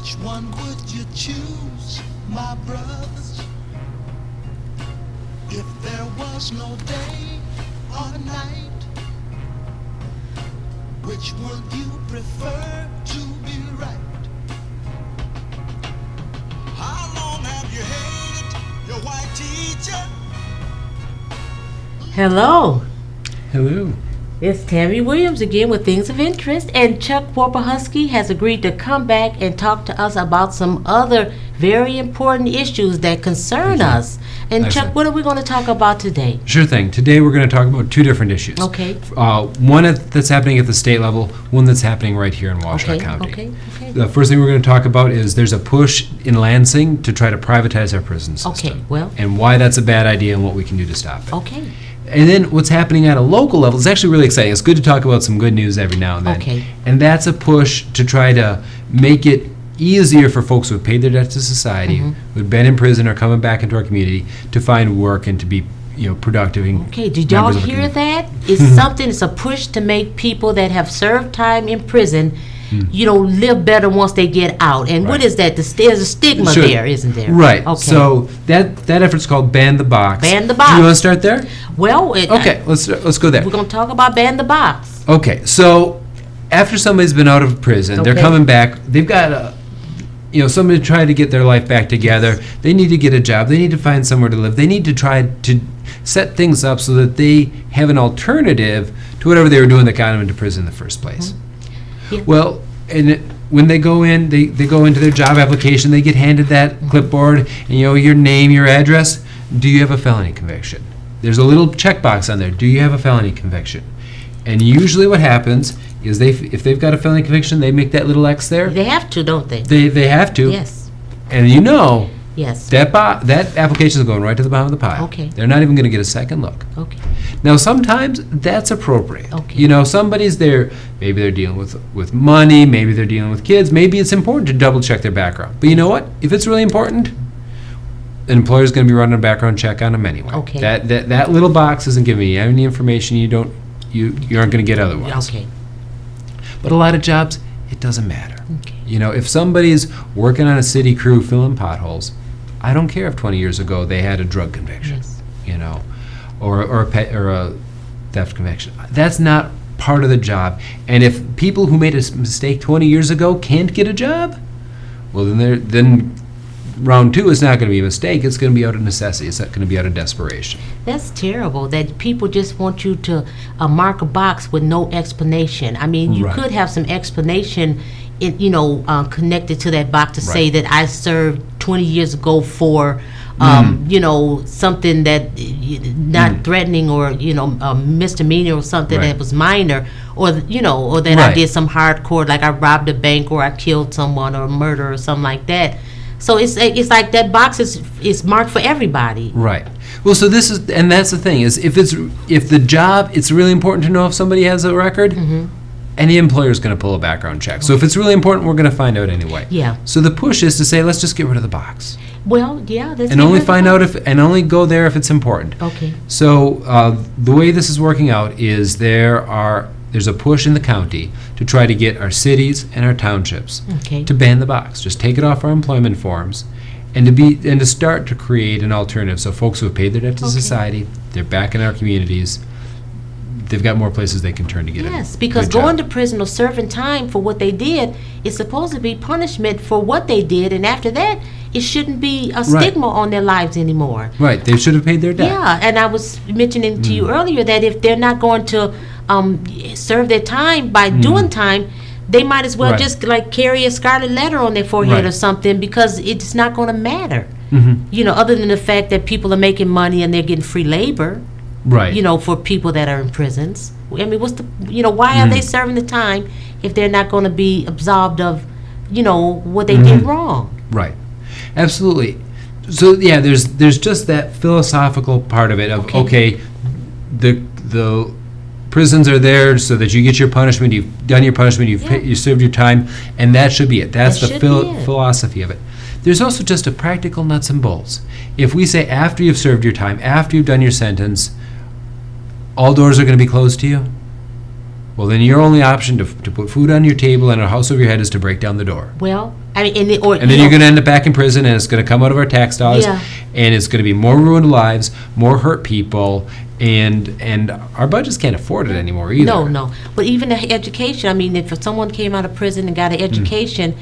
Which one would you choose, my brothers? If there was no day or night, which would you prefer to be right? How long have you hated your white teacher? Hello. Hello. It's Tammy Williams again with Things of Interest, and Chuck Warpahusky has agreed to come back and talk to us about some other very important issues that concern us. And Chuck, what are we going to talk about today? Sure thing. Today we're going to talk about two different issues. Okay. One that's happening at the state level, one that's happening right here in Washoe County. Okay. The first thing we're going to talk about is there's a push in Lansing to try to privatize our prison system. Okay, well. And why that's a bad idea and what we can do to stop it. Okay. And then what's happening at a local level is actually really exciting. It's good to talk about some good news every now and then. Okay. And that's a push to try to make it easier for folks who have paid their debt to society, who've been in prison or coming back into our community, to find work and to be, productive. Okay, did y'all hear that? It's something, it's a push to make people that have served time in prison, live better once they get out. And what is that? There's a stigma there, isn't there? Right. Okay. So that effort's called Ban the Box. Ban the Box. Do you want to start there? Well, let's go there. We're going to talk about Ban the Box. Okay, so after somebody's been out of prison, they're coming back, they've got somebody trying to get their life back together. They need to get a job. They need to find somewhere to live. They need to try to set things up so that they have an alternative to whatever they were doing that got them into prison in the first place. Yeah. Well, when they go in, they go into their job application, they get handed that clipboard, and your name, your address. Do you have a felony conviction? There's a little checkbox on there. Do you have a felony conviction? And usually what happens is if they've got a felony conviction, they make that little X there. They have to, don't they? They have to. Yes. And yes. that application is going right to the bottom of the pile. Okay. They're not even going to get a second look. Okay. Now, sometimes that's appropriate. Okay. Somebody's there, maybe they're dealing with money, maybe they're dealing with kids, maybe it's important to double check their background. But you know what? If it's really important, an employer's going to be running a background check on them anyway. Okay. That little box isn't giving you any information you aren't going to get otherwise. Okay. But a lot of jobs, it doesn't matter. Okay. If somebody's working on a city crew filling potholes, I don't care if 20 years ago they had a drug conviction, Yes. or a theft conviction. That's not part of the job. And if people who made a mistake 20 years ago can't get a job, well, then round two is not going to be a mistake. It's going to be out of necessity. It's not going to be out of desperation. That's terrible that people just want you to mark a box with no explanation. I mean, you could have some explanation, connected to that box to say that I served 20 years ago for, something that not threatening or, a misdemeanor or something that was minor, or that I did some hardcore, like I robbed a bank or I killed someone or murder or something like that. So it's like that box is marked for everybody. Right. Well, so that's the thing is if the job, it's really important to know if somebody has a record, and the employer is going to pull a background check. So if it's really important, we're going to find out anyway. Yeah. So the push is to say, let's just get rid of the box. Well, yeah. And only find out and only go there if it's important. Okay. So the way this is working out is there's a push in the county to try to get our cities and our townships to ban the box. Just take it off our employment forms, and to start to create an alternative. So folks who have paid their debt to society, they're back in our communities. They've got more places they can turn to get Yes, because going to prison or serving time for what they did is supposed to be punishment for what they did, and after that, it shouldn't be a stigma on their lives anymore. Right, they should have paid their debt. Yeah, and I was mentioning to you earlier that if they're not going to serve their time by doing time, they might as well just like carry a scarlet letter on their forehead or something, because it's not going to matter. Other than the fact that people are making money and they're getting free labor. Right. For people that are in prisons. I mean, why are they serving the time if they're not going to be absolved of, what they did wrong? Right. Absolutely. So yeah, there's just that philosophical part of it of the prisons are there so that you get your punishment. You've done your punishment. You served your time, and that should be it. That's the philosophy of it. There's also just a practical nuts and bolts. If we say after you've served your time, after you've done your sentence, all doors are going to be closed to you, well, then your only option to put food on your table and a house over your head is to break down the door. Well, I mean, and then you're going to end up back in prison, and it's going to come out of our tax dollars, and it's going to be more ruined lives, more hurt people, and our budgets can't afford it anymore either. No. But even the education, I mean, if someone came out of prison and got an education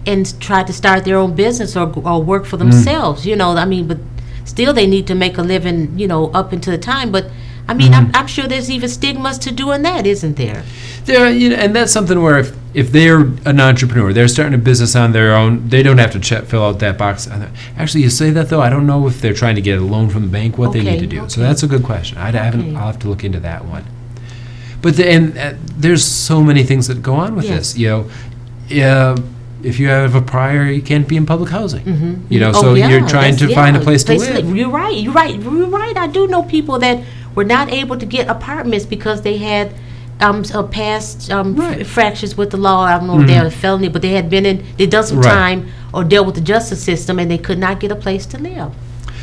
and tried to start their own business or work for themselves, I mean, but still they need to make a living, up into the time. But I mean, I'm sure there's even stigmas to doing that, isn't there? There, and that's something where if they're an entrepreneur, they're starting a business on their own, they don't have to fill out that box. Actually, you say that though, I don't know if they're trying to get a loan from the bank, what they need to do. So that's a good question. I'll have to look into that one. But there's so many things that go on with this. If you have a prior, you can't be in public housing. So you're trying to find a place to live. You're right. I do know people that were not able to get apartments because they had past fractures with the law. I don't know if they had a felony, but they had done some time or dealt with the justice system, and they could not get a place to live.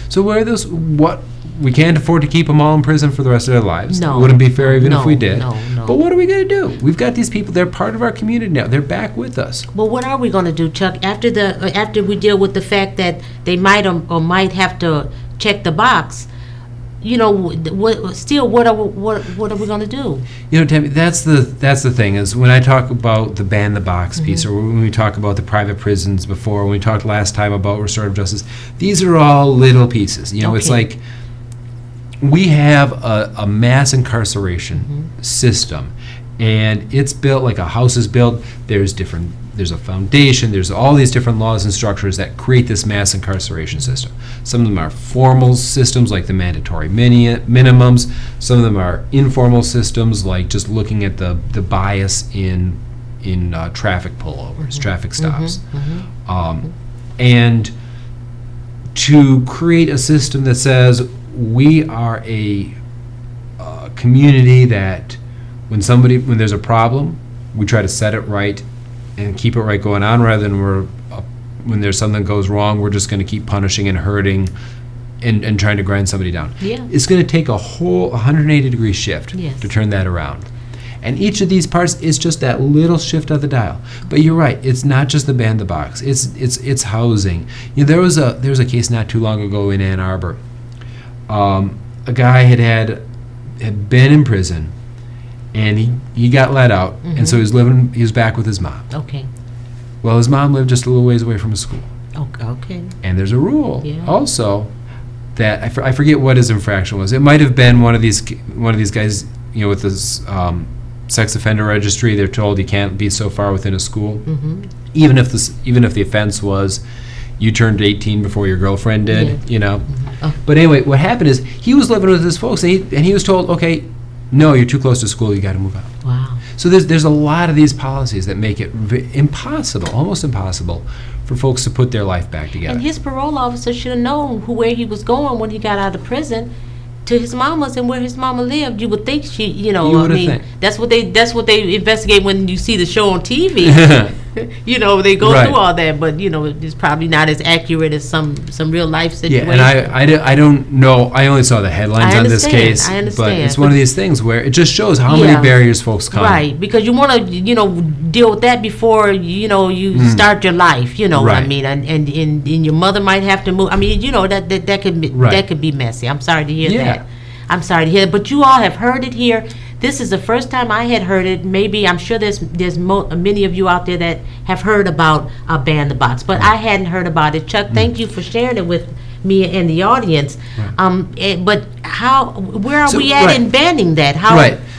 So where are those? What we can't afford to keep them all in prison for the rest of their lives. No, it wouldn't be fair even if we did. No. But what are we going to do? We've got these people. They're part of our community now. They're back with us. Well, what are we going to do, Chuck? After we deal with the fact that they might or might have to check the box. What are we going to do? Tammy, that's the thing is when I talk about the ban the box piece, or when we talk about the private prisons before, when we talked last time about restorative justice, these are all little pieces. It's like we have a mass incarceration system, and it's built like a house is built. There's a foundation, there's all these different laws and structures that create this mass incarceration system. Some of them are formal systems like the mandatory minimums. Some of them are informal systems like just looking at the bias in traffic pullovers, traffic stops. And to create a system that says we are a community that when there's a problem, we try to set it right and keep it right going on, rather than when there's something that goes wrong, we're just going to keep punishing and hurting and trying to grind somebody down. It's going to take a whole 180-degree shift to turn that around. And each of these parts is just that little shift of the dial. But you're right, it's not just the ban the box. It's housing. There was a case not too long ago in Ann Arbor. A guy had been in prison, and he got let out, and so he was back with his mom. Okay. Well, his mom lived just a little ways away from his school. Okay. And there's a rule also that I forget what his infraction was. It might have been one of these guys, with this sex offender registry. They're told you can't be so far within a school, even if the offense was you turned 18 before your girlfriend did. But anyway, what happened is he was living with his folks, and he was told, okay, no, you're too close to school, you got to move out. Wow. So there's a lot of these policies that make it impossible, almost impossible, for folks to put their life back together. And his parole officer should have known where he was going when he got out of prison to his mama's and where his mama lived. You would think that's what they investigate when you see the show on TV. They go through all that, but it's probably not as accurate as some real life situation. Yeah, and I don't know. I only saw the headlines on this case. I understand. But it's one of these things where it just shows how many barriers folks come. Right, because you want to deal with that before you start your life. What I mean, and your mother might have to move. I mean, that could be messy. I'm sorry to hear that. I'm sorry to hear that. But you all have heard it here. This is the first time I had heard it. Maybe I'm sure there's many of you out there that have heard about ban the box, but I hadn't heard about it. Chuck, thank you for sharing it with me and the audience. But where are we at in banning that? How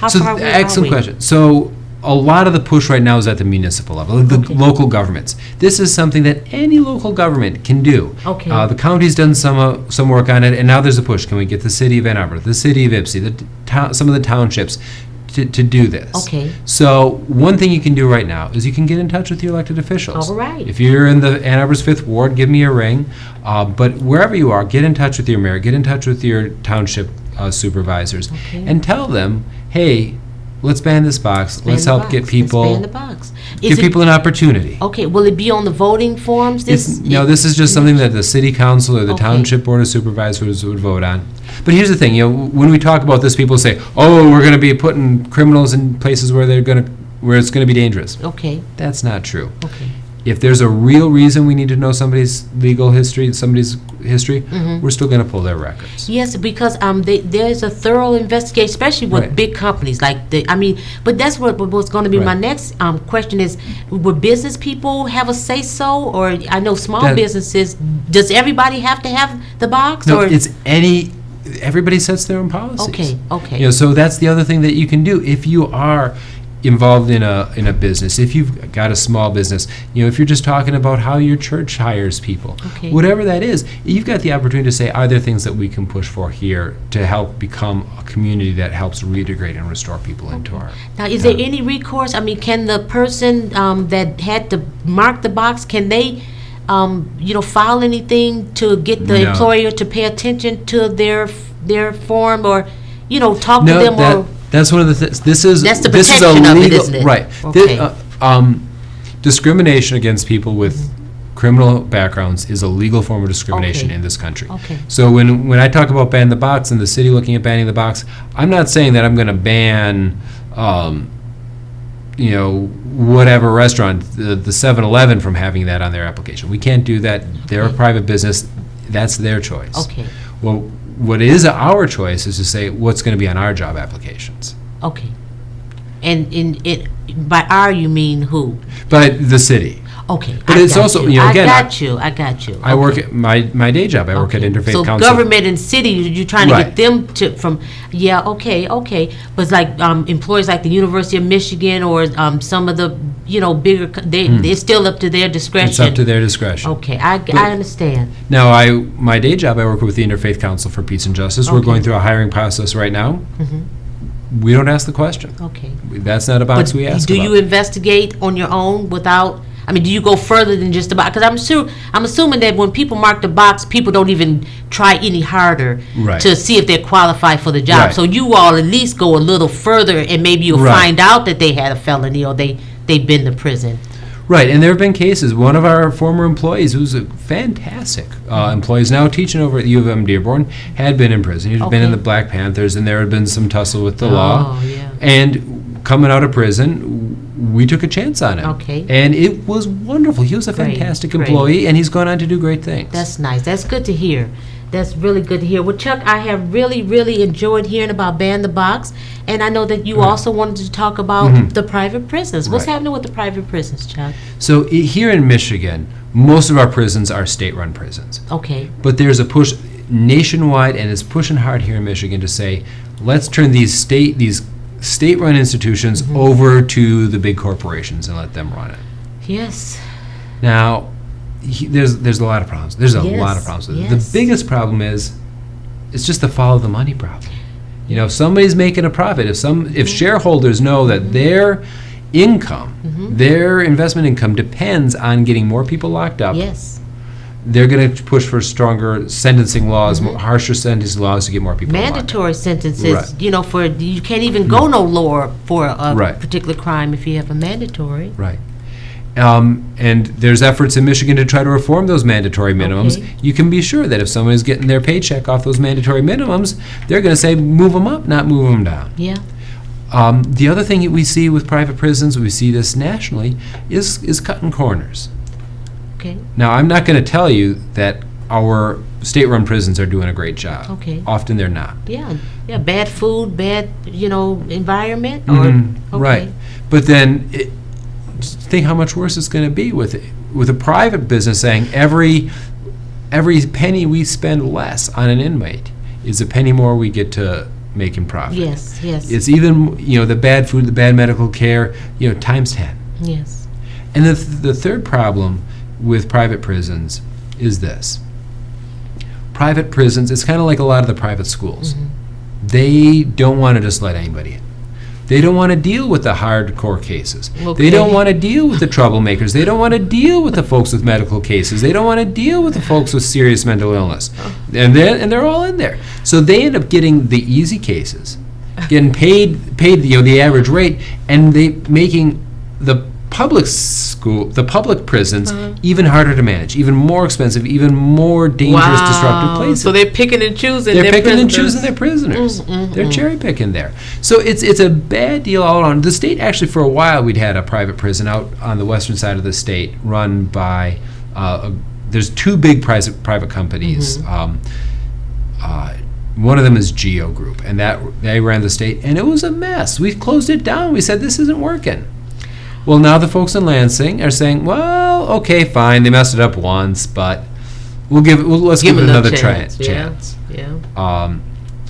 far are we? Excellent question. So a lot of the push right now is at the municipal level, the local governments. This is something that any local government can do. Okay. The county's done some work on it, and now there's a push. Can we get the city of Ann Arbor, the city of Ypsi, some of the townships to do this? Okay. So one thing you can do right now is you can get in touch with your elected officials. All right. If you're in the Ann Arbor's 5th Ward, give me a ring. But wherever you are, get in touch with your mayor, get in touch with your township supervisors, and tell them, hey, let's ban this box. Let's help get people. Let's ban the box. Give people an opportunity. Okay, will it be on the voting forms? This is just something that the city council or the township board of supervisors would vote on. But here's the thing, when we talk about this, people say, "Oh, we're going to be putting criminals in places where it's going to be dangerous." Okay. That's not true. Okay. If there's a real reason we need to know somebody's legal history, we're still going to pull their records. Yes, because there's a thorough investigation, especially with big companies but that's what's going to be my next question is, would business people have a say-so? Or I know small businesses, does everybody have to have the box? No, everybody sets their own policies. Okay. So that's the other thing that you can do. If you are involved in a business, if you've got a small business, if you're just talking about how your church hires people, whatever that is, you've got the opportunity to say, are there things that we can push for here to help become a community that helps reintegrate and restore people into our... Now, is there any recourse? I mean, can the person that had to mark the box, can they file anything to get the employer to pay attention to their form, or talk to them? Or that's one of the things. That's the protection of it, isn't it? Right. Okay. Discrimination against people with criminal backgrounds is a legal form of discrimination in this country. Okay. So when I talk about ban the box and the city looking at banning the box, I'm not saying that I'm going to ban, whatever restaurant, the 7-Eleven from having that on their application. We can't do that. They're a private business. That's their choice. Okay. Well, what is our choice is to say what's going to be on our job applications. Okay. And by our, you mean who? By the city. Okay. But it's also, again, I got you. I work at my day job. I work at Interfaith so Council. So government and city, you're trying to get them okay. But it's like employees like the University of Michigan or some of the bigger, it's still up to their discretion. It's up to their discretion. Okay, I understand. Now, my day job, I work with the Interfaith Council for Peace and Justice. We're going through a hiring process right now. We don't ask the question. Okay. That's not a box we ask about. Do you investigate on your own without... I mean, do you go further than just the box? Because I'm assuming that when people mark the box, people don't even try any harder to see if they're qualified for the job. Right. So you all at least go a little further, and maybe you'll find out that they had a felony or they've been to prison. Right, and there have been cases. One of our former employees, who's a fantastic employee, is now teaching over at U of M Dearborn, had been in prison. He'd been in the Black Panthers, and there had been some tussle with the law. Yeah. And coming out of prison, we took a chance on him. Okay. And it was wonderful. He was a fantastic employee, and he's gone on to do great things. That's nice. That's good to hear. That's really good to hear. Well, Chuck, I have really, really enjoyed hearing about Ban the Box, and I know that you also wanted to talk about the private prisons. What's happening with the private prisons, Chuck? So here in Michigan, most of our prisons are state-run prisons. Okay. But there's a push nationwide, and it's pushing hard here in Michigan to say, let's turn these state-run institutions over to the big corporations and let them run it. Yes. Now, there's a lot of problems. There's a lot of problems with it. The biggest problem is it's just the follow the money problem. If somebody's making a profit, if shareholders know that their income, their investment income depends on getting more people locked up, they're going to push for stronger sentencing laws, harsher sentencing laws to get more people mandatory sentences. For you can't even go no lower for a particular crime if you have a mandatory. Right. And there's efforts in Michigan to try to reform those mandatory minimums. You can be sure that if somebody's getting their paycheck off those mandatory minimums, they're going to say move them up, not move them down. Yeah. The other thing that we see with private prisons, we see this nationally, is cutting corners. Okay. Now, I'm not going to tell you that our state-run prisons are doing a great job. Okay. Often they're not. Yeah. Bad food, bad environment. Right. But then think how much worse it's going to be with a private business saying every penny we spend less on an inmate is a penny more we get to make in profit. Yes. It's even the bad food, the bad medical care, times 10. Yes. And the third problem with private prisons is this. Private prisons, it's kind of like a lot of the private schools. They don't want to just let anybody in. They don't want to deal with the hardcore cases. They don't want to deal with the troublemakers. They don't want to deal with the folks with medical cases. They don't want to deal with the folks with serious mental illness. And they're all in there. So they end up getting the easy cases, getting paid the average rate, and they making the public prisons, even harder to manage, even more expensive, even more dangerous, disruptive places. So they're picking and choosing. Their prisoners. They're cherry picking there. So it's a bad deal all around. The state actually, for a while, we'd had a private prison out on the western side of the state, run by. There's two big private companies. One of them is Geo Group, and they ran the state, and it was a mess. We closed it down. We said, this isn't working. Well, now the folks in Lansing are saying, well, okay, fine, they messed it up once, but let's give it another chance. Yeah.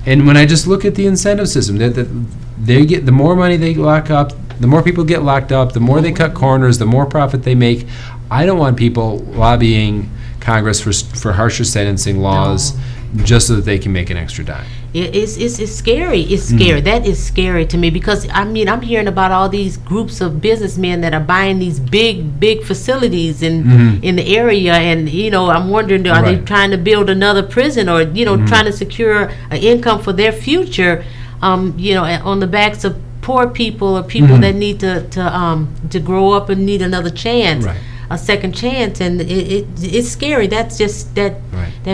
And when I just look at the incentive system, they get the more money they lock up, the more people get locked up, the more they cut corners, the more profit they make. I don't want people lobbying Congress for harsher sentencing laws. No. Just so that they can make an extra dime. It's scary. It's scary. That is scary to me, because I'm hearing about all these groups of businessmen that are buying these big facilities in the area, and I'm wondering, are they trying to build another prison, or trying to secure an income for their future, on the backs of poor people or people that need to grow up and need another chance. Right. A second chance, and it's scary. That's just that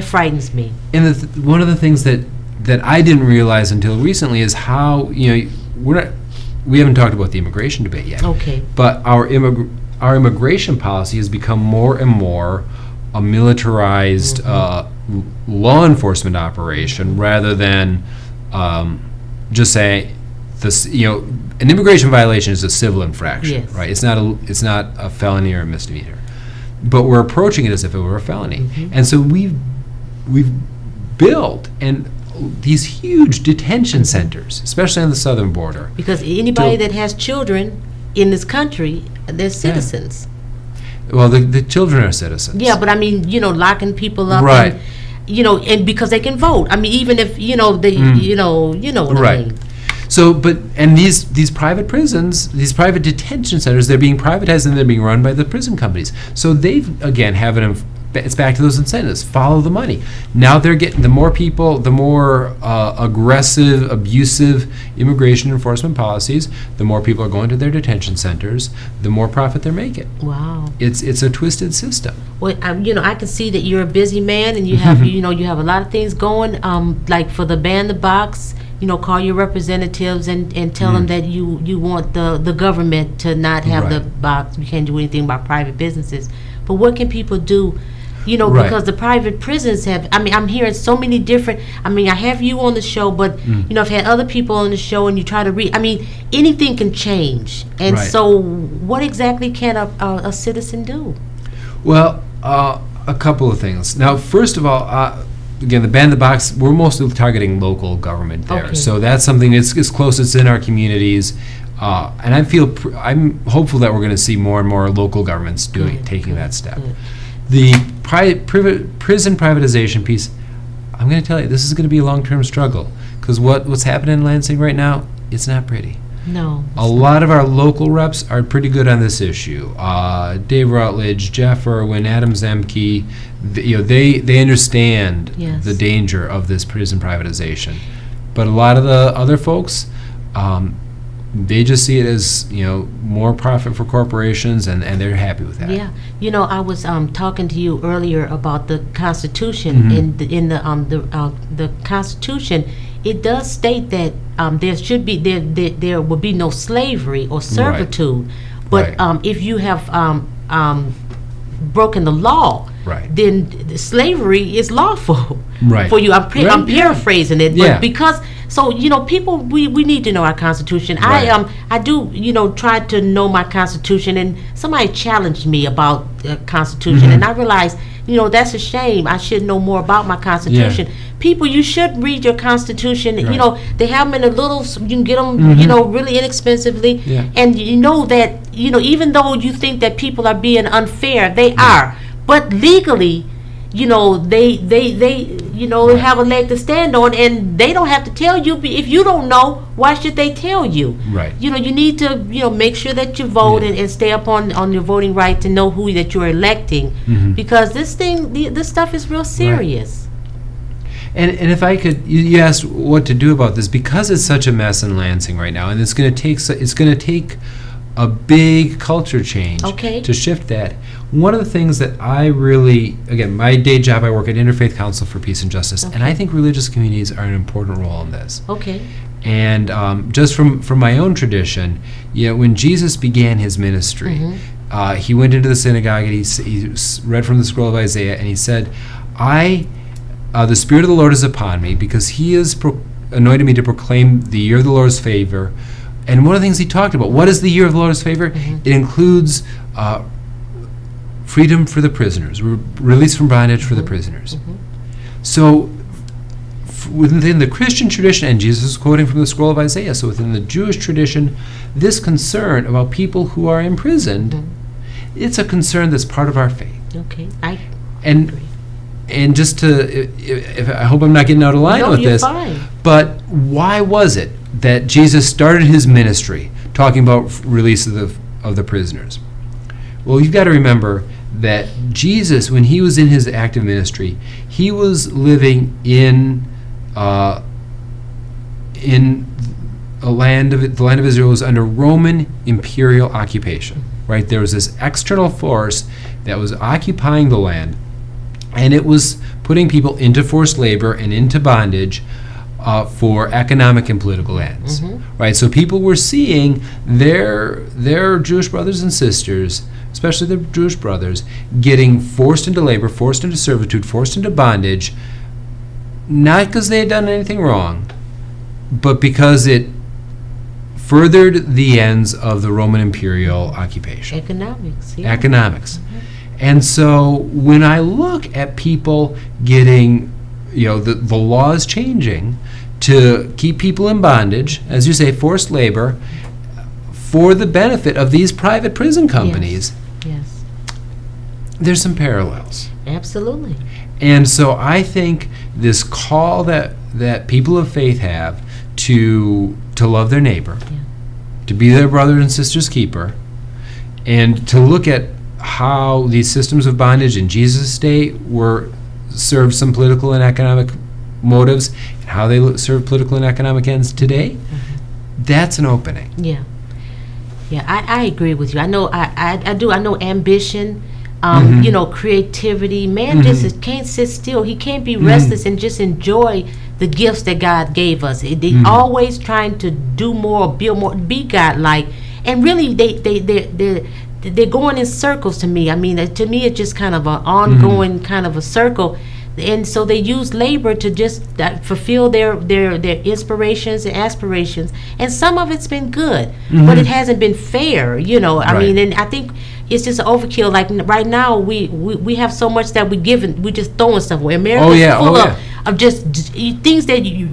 frightens me. And one of the things that I didn't realize until recently is how we haven't talked about the immigration debate yet. Okay. But our immigration policy has become more and more a militarized law enforcement operation, rather than just saying this. An immigration violation is a civil infraction, yes. right? It's not a felony or a misdemeanor, but we're approaching it as if it were a felony. And so we've built these huge detention centers, especially on the southern border. Because anybody that has children in this country, they're citizens. Yeah. Well, the children are citizens. Yeah, but locking people up, right? And because they can vote. Even if they, what right. I mean. So, these private prisons, these private detention centers, they're being privatized and they're being run by the prison companies. So they've, again, it's back to those incentives. Follow the money. Now they're getting, the more people, the more aggressive, abusive immigration enforcement policies, the more people are going to their detention centers, the more profit they're making. Wow. It's a twisted system. Well, I can see that you're a busy man, and you have, you have a lot of things going, like for the Ban the Box. Call your representatives and tell them that you want the government to not have the box. You can't do anything about private businesses. But what can people do? Because the private prisons have, I'm hearing so many different, I have you on the show, but, I've had other people on the show, and you try to read, anything can change. And so what exactly can a citizen do? Well, a couple of things. Now, first of all, again, the Ban the Box, we're mostly targeting local government there. Okay. So that's something that's close, it's in our communities. And I'm hopeful that we're going to see more and more local governments taking that step. The prison privatization piece, I'm going to tell you, this is going to be a long-term struggle, because what's happening in Lansing right now, it's not pretty. No. A lot of our local reps are pretty good on this issue. Dave Rutledge, Jeff Irwin, Adam Zemke, they understand the danger of this prison privatization. But a lot of the other folks, they just see it as more profit for corporations, and they're happy with that. Yeah, I was talking to you earlier about the Constitution. In the Constitution, it does state that there will be no slavery or servitude, but if you have broken the law, then slavery is lawful for you. I'm paraphrasing it, but because. So, people, we need to know our Constitution. I do, try to know my Constitution, and somebody challenged me about the Constitution, and I realized, that's a shame. I should know more about my Constitution. People, you should read your Constitution. They have them in a little, you can get them, really inexpensively. And that, even though you think that people are being unfair, they are. But legally, they have a leg to stand on, and they don't have to tell you. If you don't know, why should they tell you? Right. You need to, make sure that you vote and stay up on your voting right to know who that you're electing, because this stuff is real serious. And if I could, you asked what to do about this, because it's such a mess in Lansing right now, and it's going to take a big culture change to shift that. One of the things that I really, again, my day job, I work at Interfaith Council for Peace and Justice, and I think religious communities are an important role in this. And just from my own tradition, when Jesus began his ministry, he went into the synagogue and he read from the scroll of Isaiah, and he said, the Spirit of the Lord is upon me, because he has anointed me to proclaim the year of the Lord's favor. And one of the things he talked about, what is the year of the Lord's favor? It includes freedom for the prisoners, release from bondage for the prisoners. So within the Christian tradition, and Jesus is quoting from the scroll of Isaiah, so within the Jewish tradition, this concern about people who are imprisoned, it's a concern that's part of our faith. I agree. And just to, I hope I'm not getting out of line with this, but why was it that Jesus started his ministry talking about release of the prisoners? Well, you've got to remember that Jesus, when he was in his active ministry, he was living in the land of Israel was under Roman imperial occupation. Right, there was this external force that was occupying the land, and it was putting people into forced labor and into bondage for economic and political ends. Right, so people were seeing their Jewish brothers and sisters, especially the Jewish brothers, getting forced into labor, forced into servitude, forced into bondage, not because they had done anything wrong, but because it furthered the ends of the Roman imperial occupation. Economics. And so when I look at people getting, the laws changing to keep people in bondage, as you say, forced labor, for the benefit of these private prison companies, there's some parallels. Absolutely. And so I think this call that people of faith have to love their neighbor, to be their brother and sister's keeper, and to look at how these systems of bondage in Jesus' day served some political and economic motives, and how they serve political and economic ends today, that's an opening. I agree with you. I know I do. I know ambition, creativity. Man just can't sit still. He can't be restless and just enjoy the gifts that God gave us. They always trying to do more, build more, be God-like, and really they're going in circles to me. I mean, to me it's just kind of an ongoing kind of a circle, and so they use labor to just fulfill their inspirations and aspirations, and some of it's been good, but it hasn't been fair. I mean, and I think it's just overkill. Like right now, we have so much that we just throwing stuff away. America's full of just things that you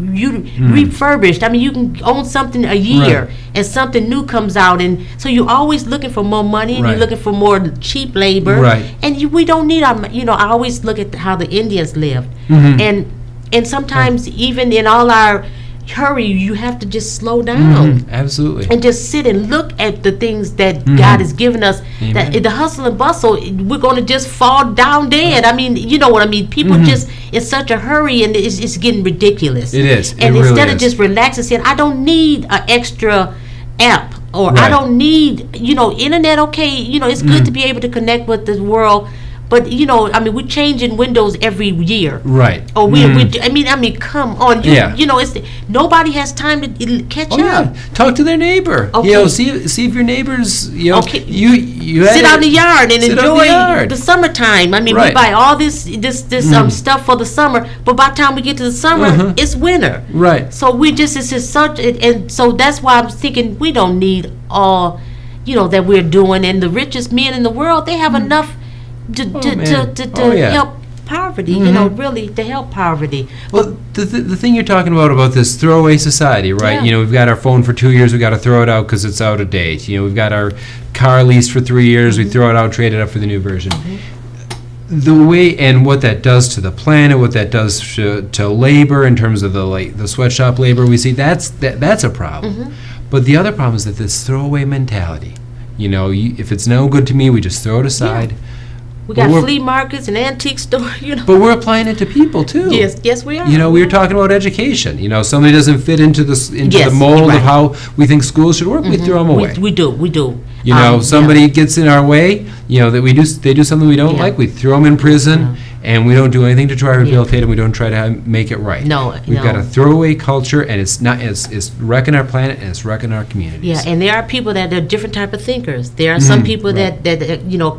refurbished. I mean, you can own something a year and something new comes out, and so you're always looking for more money, and you're looking for more cheap labor, and we don't need our. I always look at how the Indians lived, and sometimes even in all our hurry, you have to just slow down. Absolutely. And just sit and look at the things that God has given us. That the hustle and bustle, we're going to just fall down dead. I mean, you know what I mean? People just in such a hurry, and it's getting ridiculous. It is. And instead of just relaxing, saying, I don't need an extra app, or I don't need, internet, it's good to be able to connect with the world. But we're changing windows every year. Right. Or come on. It's nobody has time to catch up. Talk to their neighbor. See if your neighbors. You sit out in the yard and enjoy the summertime. I mean, we buy all this stuff for the summer, but by the time we get to the summer, it's winter. Right. So and so that's why I'm thinking we don't need all, that we're doing. And the richest men in the world, they have enough to help poverty, really to help poverty. Well, the thing you're talking about this throwaway society, right? We've got our phone for 2 years, we got to throw it out because it's out of date. We've got our car leased for 3 years, we throw it out, trade it up for the new version. The way, and what that does to the planet, what that does to labor in terms of the sweatshop labor we see, that's a problem. But the other problem is that this throwaway mentality. If it's no good to me, we just throw it aside. We got flea markets and antique stores, But we're applying it to people too. Yes, we are. We were talking about education. Somebody doesn't fit into the mold of how we think schools should work. We throw them away. We do. Somebody gets in our way. That they do something we don't like. We throw them in prison, and we don't do anything to try to rehabilitate them. We don't try to make it right. We've got a throwaway culture, and it's not. It's wrecking our planet, and it's wrecking our communities. Yeah, and there are people that are different type of thinkers. There are some people that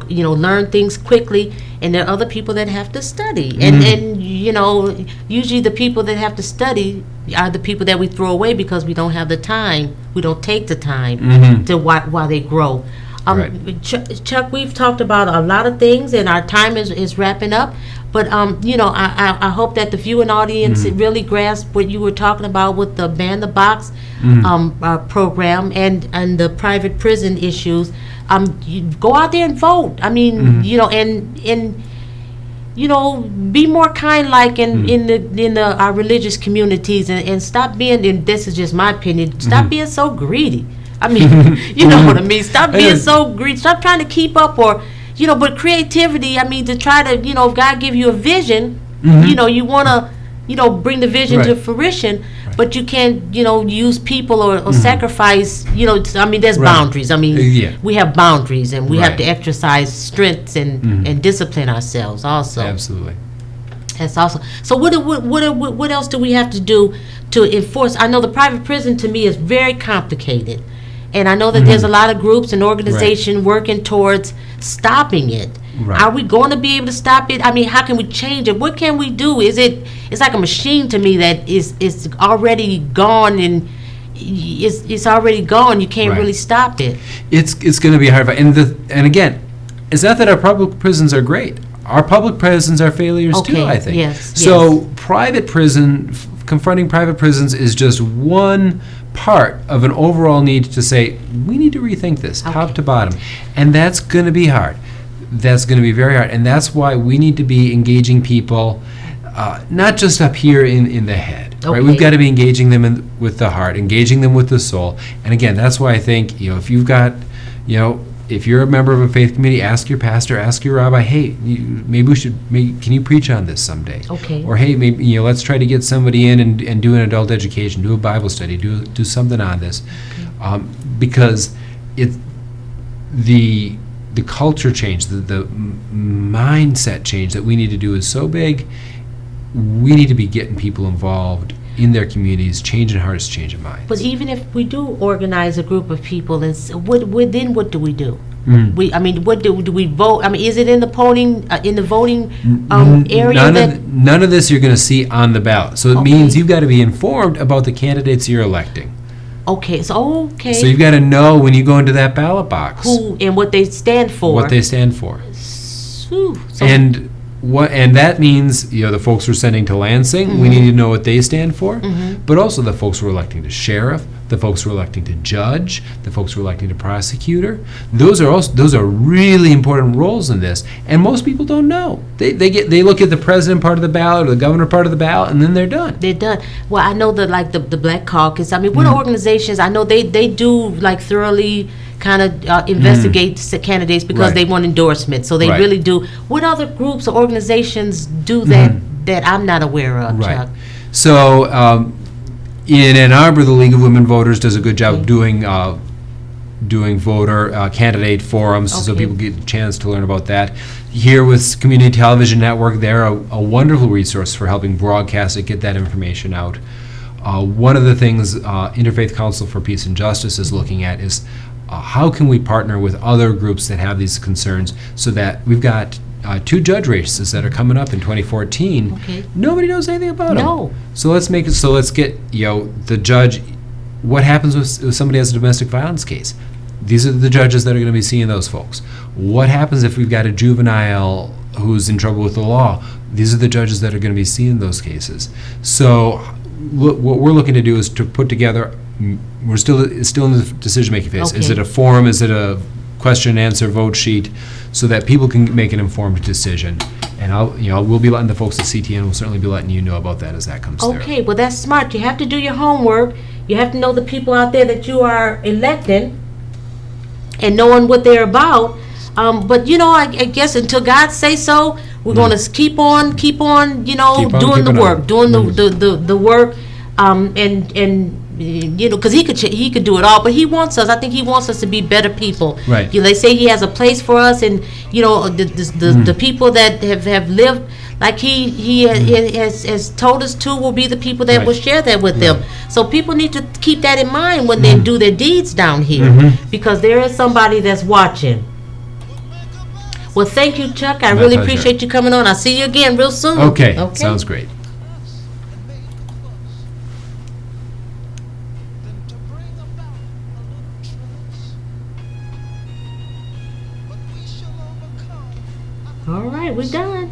learn things quickly, and there are other people that have to study. And usually the people that have to study are the people that we throw away because we don't have the time. We don't take the time to while they grow. Chuck, we've talked about a lot of things, and our time is wrapping up. But I hope that the viewing audience really grasp what you were talking about with the Ban the Box program and the private prison issues. You go out there and vote. I mean, be more kind, like in our religious communities, and stop being. And this is just my opinion. Stop being so greedy. I mean, you know what I mean. Stop being so greedy. Stop trying to keep up, or but creativity. I mean, to try to if God give you a vision, you want to bring the vision to fruition, but you can't use people or sacrifice. I mean, there's boundaries. I mean, we have boundaries, and we have to exercise strengths and discipline ourselves also. Absolutely. That's awesome. So what else do we have to do to enforce? I know the private prison to me is very complicated. And I know that there's a lot of groups and organizations working towards stopping it. Right. Are we going to be able to stop it? I mean, how can we change it? What can we do? It's like a machine to me that is already gone, and it's already gone. You can't really stop it. It's going to be hard. And again, it's not that our public prisons are great. Our public prisons are failures too, I think. Yes. So confronting private prisons is just one part of an overall need to say, we need to rethink this top to bottom. And that's going to be hard. That's going to be very hard. And that's why we need to be engaging people, not just up here in the head. Right? We've got to be engaging them with the heart, engaging them with the soul. And again, that's why I think, if you've got, if you're a member of a faith community, ask your pastor, ask your rabbi, hey, can you preach on this someday? Okay. Or hey, maybe let's try to get somebody in and do an adult education, do a Bible study, do something on this, because the culture change, the mindset change that we need to do is so big. We need to be getting people involved in their communities, changing hearts, changing minds. But even if we do organize a group of people, and what do we do? What do we vote? I mean, is it in the voting area? None of this you're going to see on the ballot. So it means you've got to be informed about the candidates you're electing. Okay. So you've got to know when you go into that ballot box who and what they stand for. And that means, the folks we're sending to Lansing, we need to know what they stand for, but also the folks we're electing to sheriff, the folks we're electing to judge, the folks we're electing to prosecutor. Those are really important roles in this, and most people don't know. They look at the president part of the ballot or the governor part of the ballot, and then they're done. They're done. Well, I know that the Black Caucus. I mean, what organizations? I know they do thoroughly kind of investigate candidates because they want endorsements. So they really do. What other groups or organizations do that I'm not aware of, Chuck? So in Ann Arbor, the League of Women Voters does a good job doing voter candidate forums, so people get a chance to learn about that. Here with Community Television Network, they're a wonderful resource for helping broadcast it, get that information out. One of the things Interfaith Council for Peace and Justice is looking at is how can we partner with other groups that have these concerns, so that we've got 2 judge races that are coming up in 2014. Nobody knows anything about them. So let's get the judge. What happens if somebody has a domestic violence case? These are the judges that are going to be seeing those folks. What happens if we've got a juvenile who's in trouble with the law? These are the judges that are going to be seeing those cases. So what we're looking to do is to put together. We're still in the decision-making phase. Is it a forum? Is it a question and answer vote sheet, so that people can make an informed decision? And we'll be letting the folks at CTN. We'll certainly be letting you know about that as that comes through. Okay, well that's smart. You have to do your homework. You have to know the people out there that you are electing, and knowing what they're about. But I guess until God say so, we're gonna keep on, doing the work, doing the work, and because he could do it all, but he wants us. I think he wants us to be better people. Right. They say he has a place for us, and the people that have lived like he has told us to will be the people that will share that with them. So people need to keep that in mind when they do their deeds down here, because there is somebody that's watching. Well, thank you, Chuck. I really appreciate you coming on. I'll see you again real soon. Okay. Sounds great. All right, we're done.